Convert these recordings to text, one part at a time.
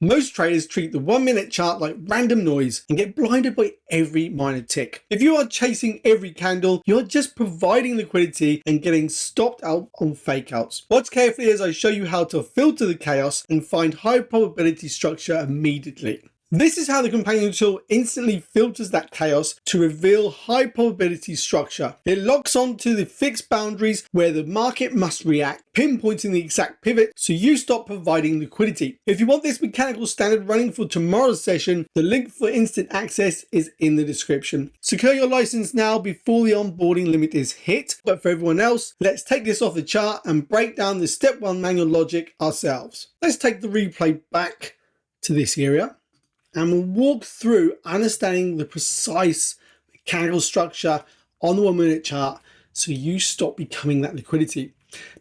Most traders treat the 1 minute chart like random noise and get blinded by every minor tick. If you are chasing every candle, you're just providing liquidity and getting stopped out on fake outs. Watch carefully as I show you how to filter the chaos and find high probability structure immediately. This is how the companion tool instantly filters that chaos to reveal high probability structure. It locks onto the fixed boundaries where the market must react, pinpointing the exact pivot so you stop providing liquidity. If you want this mechanical standard running for tomorrow's session, the link for instant access is in the description. Secure your license now before the onboarding limit is hit. But for everyone else, let's take this off the chart and break down the step 1 manual logic ourselves. Let's take the replay back to this area. And we'll walk through understanding the precise mechanical structure on the 1 minute chart so you stop becoming that liquidity.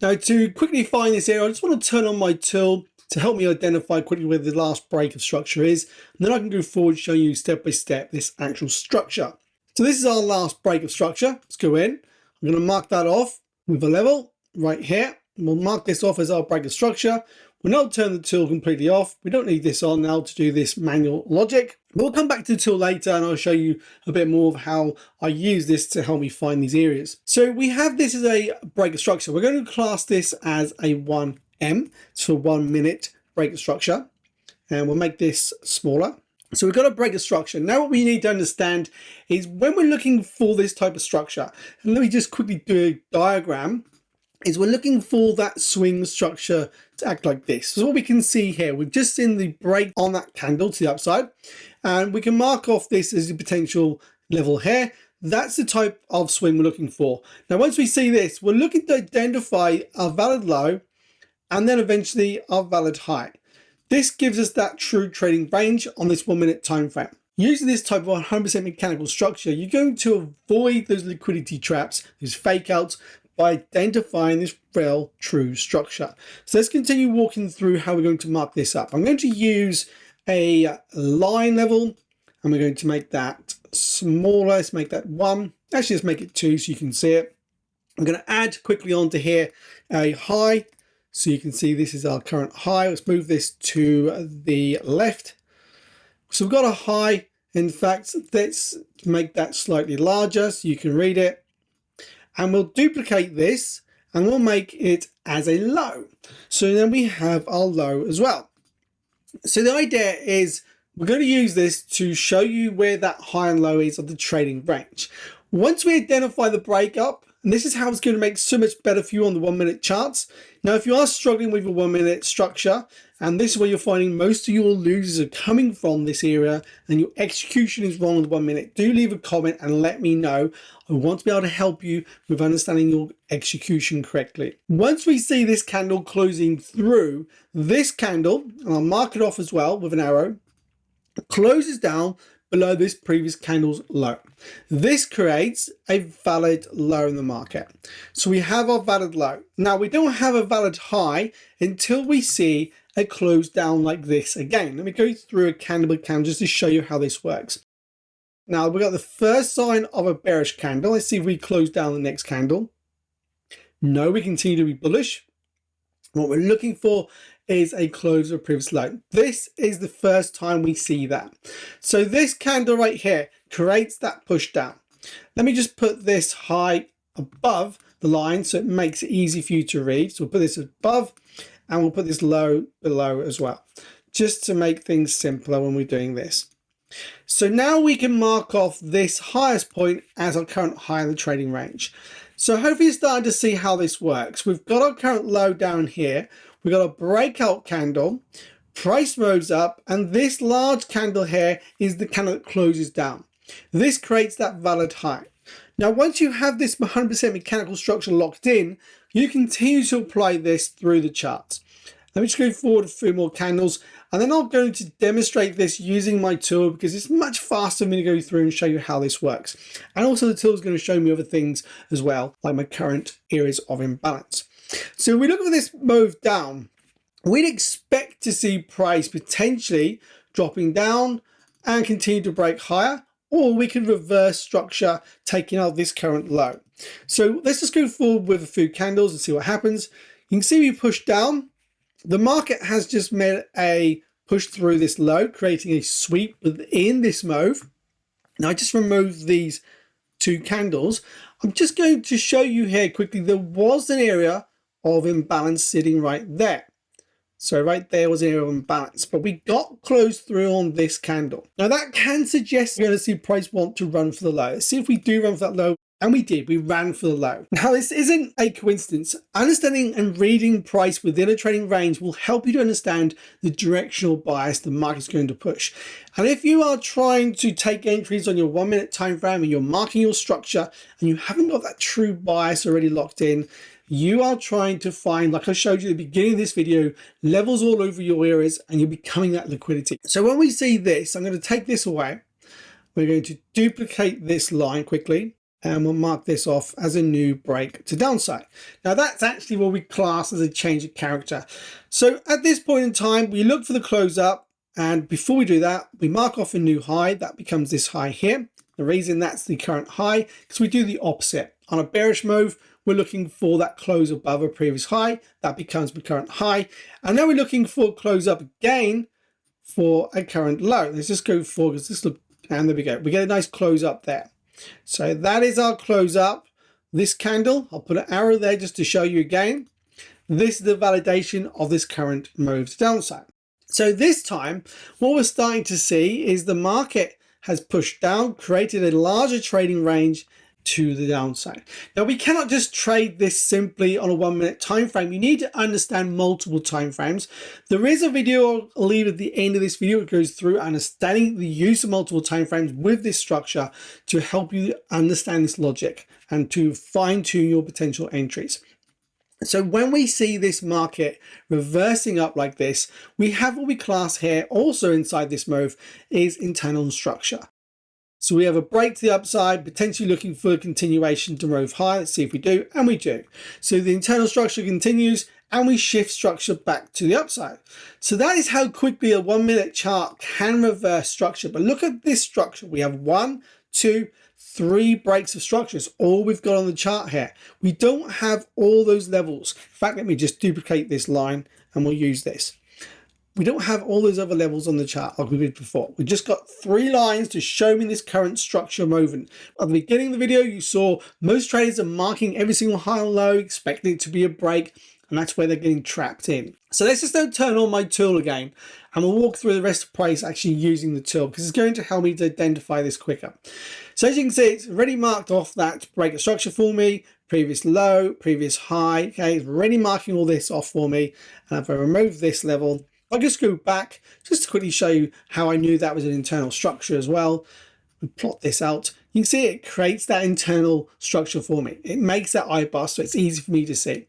Now, to quickly find this area, I just want to turn on my tool to help me identify quickly where the last break of structure is. And then I can go forward showing you step by step this actual structure. So this is our last break of structure. Let's go in. I'm going to mark that off with a level right here. We'll mark this off as our break of structure. We'll now turn the tool completely off. We don't need this on now to do this manual logic. We'll come back to the tool later and I'll show you a bit more of how I use this to help me find these areas. So we have this as a break of structure. We're going to class this as a 1M. It's for 1 minute break of structure. And we'll make this smaller. So we've got a break of structure. Now what we need to understand is when we're looking for this type of structure, and let me just quickly do a diagram, is we're looking for that swing structure to act like this. So what we can see here, we've just seen the break on that candle to the upside, and we can mark off this as a potential level here. That's the type of swing we're looking for. Now, once we see this, we're looking to identify our valid low and then eventually our valid high. This gives us that true trading range on this 1 minute time frame. Using this type of 100% mechanical structure, you're going to avoid those liquidity traps, those fake outs, by identifying this real true structure. So let's continue walking through how we're going to mark this up. I'm going to use a line level and we're going to make that smaller. Let's make that 1. Actually, let's make it 2 so you can see it. I'm going to add quickly onto here a high so you can see this is our current high. Let's move this to the left. So we've got a high. In fact, let's make that slightly larger so you can read it. And we'll duplicate this and we'll make it as a low. So then we have our low as well. So the idea is we're going to use this to show you where that high and low is of the trading range. Once we identify the breakup, and this is how it's going to make so much better for you on the 1 minute charts. Now, if you are struggling with your 1 minute structure, and this is where you're finding most of your losers are coming from this area, and your execution is wrong on the 1 minute, do leave a comment and let me know. I want to be able to help you with understanding your execution correctly. Once we see this candle closing through, this candle, and I'll mark it off as well with an arrow, closes down below this previous candle's low. This creates a valid low in the market. So we have our valid low. Now we don't have a valid high until we see a close down like this again. Let me go through a candle by candle just to show you how this works. Now we got the first sign of a bearish candle. Let's see if we close down the next candle. No, we continue to be bullish. What we're looking for is a close of previous low. This is the first time we see that. So this candle right here creates that push down. Let me just put this high above the line so it makes it easy for you to read. So we'll put this above and we'll put this low below as well, just to make things simpler when we're doing this. So now we can mark off this highest point as our current high in the trading range. So hopefully you're starting to see how this works. We've got our current low down here. We've got a breakout candle, price moves up, and this large candle here is the candle that closes down. This creates that valid high. Now, once you have this 100% mechanical structure locked in, you continue to apply this through the charts. Let me just go forward a few more candles, and then I'm going to demonstrate this using my tool because it's much faster for me to go through and show you how this works. And also the tool is going to show me other things as well, like my current areas of imbalance. So we look at this move down, we'd expect to see price potentially dropping down and continue to break higher, or we could reverse structure, taking out this current low. So let's just go forward with a few candles and see what happens. You can see we push down. The market has just made a pushed through this low, creating a sweep within this move. Now I just removed these two candles. I'm just going to show you here quickly, there was an area of imbalance sitting right there. So right there was an area of imbalance, but we got closed through on this candle. Now that can suggest we're going to see price want to run for the low. Let's see if we do run for that low. And we did, we ran for the low. Now this isn't a coincidence. Understanding and reading price within a trading range will help you to understand the directional bias the market's going to push. And if you are trying to take entries on your 1 minute time frame and you're marking your structure and you haven't got that true bias already locked in, you are trying to find, like I showed you at the beginning of this video, levels all over your areas and you're becoming that liquidity. So when we see this, I'm going to take this away. We're going to duplicate this line quickly. And we'll mark this off as a new break to downside. Now that's actually what we class as a change of character. So at this point in time, we look for the close up. And before we do that, we mark off a new high. That becomes this high here. The reason that's the current high, because we do the opposite. On a bearish move, we're looking for that close above a previous high. That becomes the current high. And now we're looking for a close up again for a current low. Let's just go forward, because this look, and there we go. We get a nice close up there. So that is our close up. This candle, I'll put an arrow there just to show you again. This is the validation of this current move to downside. So this time, what we're starting to see is the market has pushed down, created a larger trading range to the downside. Now we cannot just trade this simply on a 1 minute time frame. You need to understand multiple time frames. There is a video I'll leave at the end of this video. It goes through understanding the use of multiple time frames with this structure to help you understand this logic and to fine tune your potential entries. So when we see this market reversing up like this, we have what we class here also inside this move is internal structure. So we have a break to the upside, potentially looking for a continuation to move higher. Let's see if we do, and we do. So the internal structure continues and we shift structure back to the upside. So that is how quickly a 1 minute chart can reverse structure. But look at this structure. We have 1, 2, 3 breaks of structure. It's all we've got on the chart here. We don't have all those levels. In fact, let me just duplicate this line and we'll use this. We don't have all those other levels on the chart like we did before. We just got 3 lines to show me this current structure movement. At the beginning of the video, you saw most traders are marking every single high and low, expecting it to be a break, and that's where they're getting trapped in. So let's just now turn on my tool again, and we'll walk through the rest of the price actually using the tool, because it's going to help me to identify this quicker. So as you can see, it's already marked off that break of structure for me, previous low, previous high. Okay, it's already marking all this off for me. And if I remove this level, I'll just go back just to quickly show you how I knew that was an internal structure as well. We plot this out. You can see it creates that internal structure for me. It makes that eye bar so it's easy for me to see.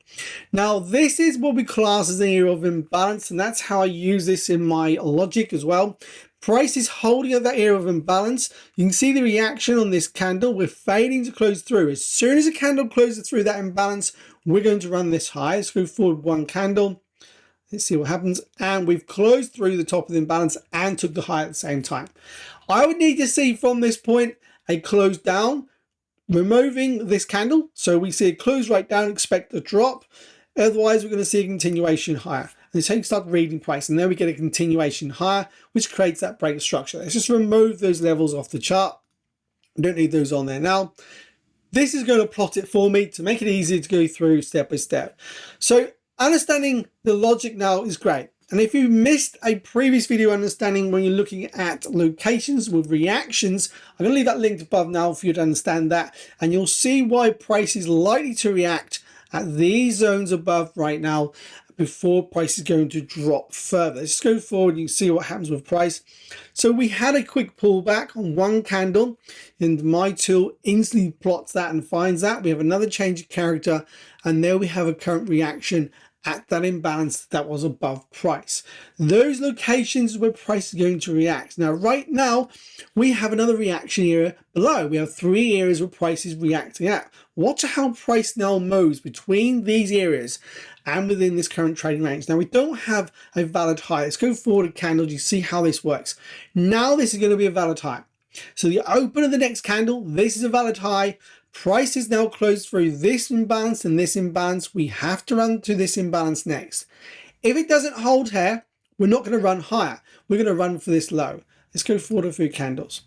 Now this is what we class as an area of imbalance, and that's how I use this in my logic as well. Price is holding at that area of imbalance. You can see the reaction on this candle. We're failing to close through. As soon as a candle closes through that imbalance, we're going to run this high. Let's go forward 1 candle. Let's see what happens. And we've closed through the top of the imbalance and took the high at the same time. I would need to see from this point a close down, removing this candle. So we see a close right down, expect a drop. Otherwise, we're going to see a continuation higher. And so you start reading price, and then we get a continuation higher, which creates that break of structure. Let's just remove those levels off the chart. We don't need those on there now. This is going to plot it for me to make it easy to go through step by step. So understanding the logic now is great. And if you missed a previous video understanding when you're looking at locations with reactions, I'm going to leave that linked above now for you to understand that. And you'll see why price is likely to react at these zones above right now before price is going to drop further. Let's go forward and you can see what happens with price. So we had a quick pullback on 1 candle, and my tool instantly plots that and finds that. We have another change of character, and there we have a current reaction at that imbalance that was above price. Those locations where price is going to react. Now, right now, we have another reaction area below. We have 3 areas where price is reacting at. Watch how price now moves between these areas and within this current trading range. Now, we don't have a valid high. Let's go forward a candle. You see how this works. Now, this is going to be a valid high. So the open of the next candle, this is a valid high. Price is now closed through this imbalance and this imbalance. We have to run to this imbalance next. If it doesn't hold here, We're not going to run higher. We're going to run for this low. Let's go forward a few candles.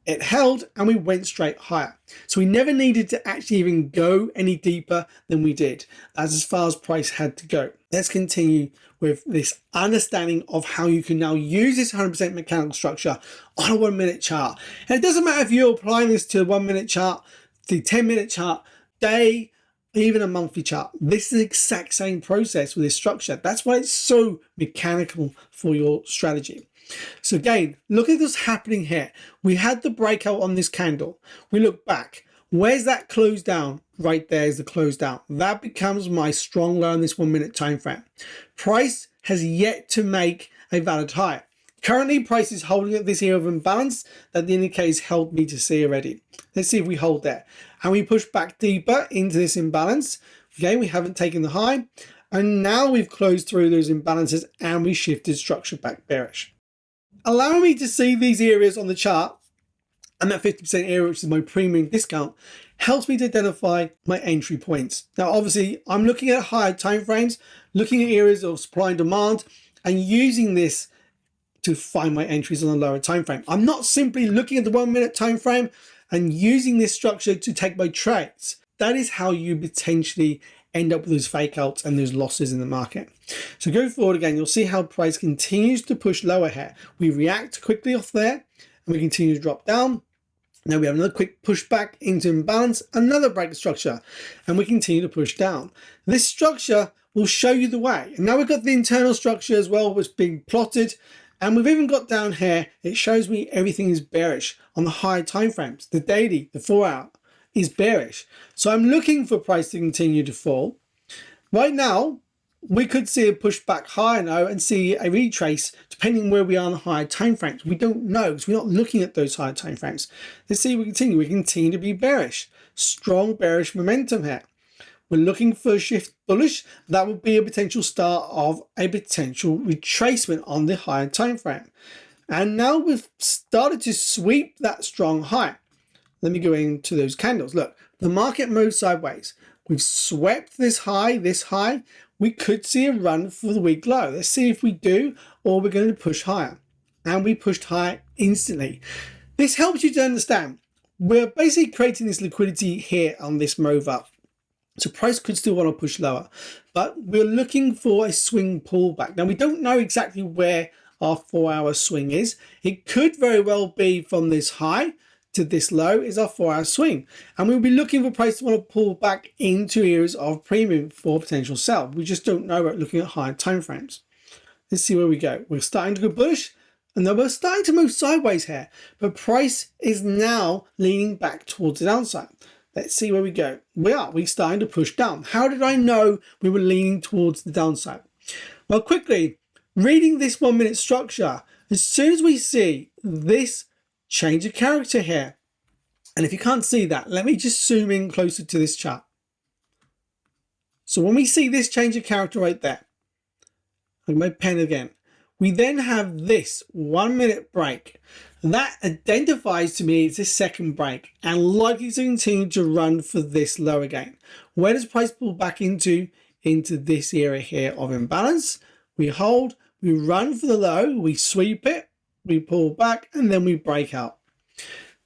It held and we went straight higher. So we never needed to actually even go any deeper than we did. That's as far as price had to go. Let's continue with this understanding of how you can now use this 100% mechanical structure on a 1 minute chart. And it doesn't matter if you're applying this to a 1 minute chart, the 10-minute chart, day, even a monthly chart. This is the exact same process with this structure. That's why it's so mechanical for your strategy. So again, look at what's happening here. We had the breakout on this candle. We look back. Where's that close down? Right there is the close down. That becomes my strong low in this 1 minute time frame. Price has yet to make a valid high. Currently, price is holding at this area of imbalance that the indicators held me to see already. Let's see if we hold there. And we push back deeper into this imbalance. Okay, we haven't taken the high. And now we've closed through those imbalances and we shifted structure back bearish. Allowing me to see these areas on the chart and that 50% area, which is my premium discount, helps me to identify my entry points. Now, obviously, I'm looking at higher time frames, looking at areas of supply and demand, and using this to find my entries on a lower time frame. I'm not simply looking at the 1 minute time frame and using this structure to take my trades. That is how you potentially end up with those fake outs and those losses in the market. So go forward again, you'll see how price continues to push lower here. We react quickly off there and we continue to drop down. Now we have another quick push back into imbalance, another break structure, and we continue to push down. This structure will show you the way. And now we've got the internal structure as well, which is being plotted. And we've even got down here, it shows me everything is bearish on the higher time frames. The daily, the 4 hour is bearish. So I'm looking for price to continue to fall. Right now, we could see a push back higher now and see a retrace depending where we are on the higher time frames. We don't know because we're not looking at those higher time frames. Let's see if we continue. We continue to be bearish. Strong bearish momentum here. We're looking for a shift bullish. That would be a potential start of a potential retracement on the higher time frame. And now we've started to sweep that strong high. Let me go into those candles. Look, the market moved sideways. We've swept this high. We could see a run for the week low. Let's see if we do, or we're going to push higher. And we pushed higher instantly. This helps you to understand. We're basically creating this liquidity here on this move up. So price could still want to push lower, but we're looking for a swing pullback. Now we don't know exactly where our 4 hour swing is. It could very well be from this high to this low is our 4 hour swing. And we'll be looking for price to want to pull back into areas of premium for potential sell. We just don't know about looking at higher time frames. Let's see where we go. We're starting to go bullish and then we're starting to move sideways here, but price is now leaning back towards the downside. Let's see where we go. We're starting to push down. How did I know we were leaning towards the downside? Well, quickly, reading this 1 minute structure, as soon as we see this change of character here, and if you can't see that, let me just zoom in closer to this chart. So when we see this change of character right there, and my pen again, we then have this 1 minute break. That identifies to me it's this second break and likely to continue to run for this low again. Where does price pull back into? Into this area here of imbalance. We hold, we run for the low, we sweep it, we pull back, and then we break out.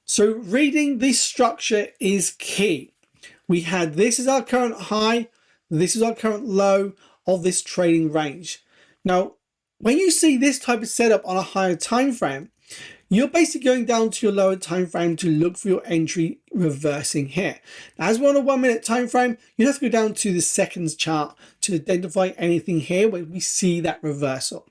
So reading this structure is key. We had this is our current high, this is our current low of this trading range. Now, when you see this type of setup on a higher time frame, you're basically going down to your lower time frame to look for your entry reversing here. Now, as we're on a 1 minute time frame, you have to go down to the seconds chart to identify anything here where we see that reversal.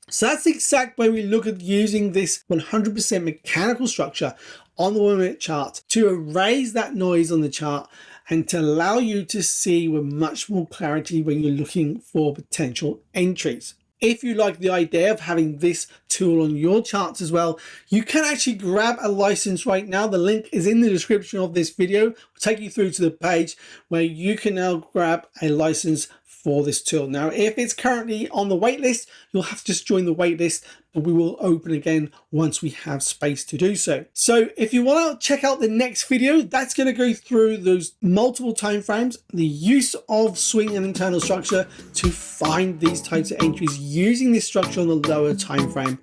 So that's the exact way we look at using this 100% mechanical structure on the 1 minute chart to erase that noise on the chart and to allow you to see with much more clarity when you're looking for potential entries. If you like the idea of having this tool on your charts as well, you can actually grab a license right now. The link is in the description of this video. We'll take you through to the page where you can now grab a license for this tool. Now, if it's currently on the wait list, you'll have to just join the wait list, but we will open again once we have space to do so. So if you want to check out the next video, that's going to go through those multiple time frames, the use of swing and internal structure to find these types of entries using this structure on the lower time frame.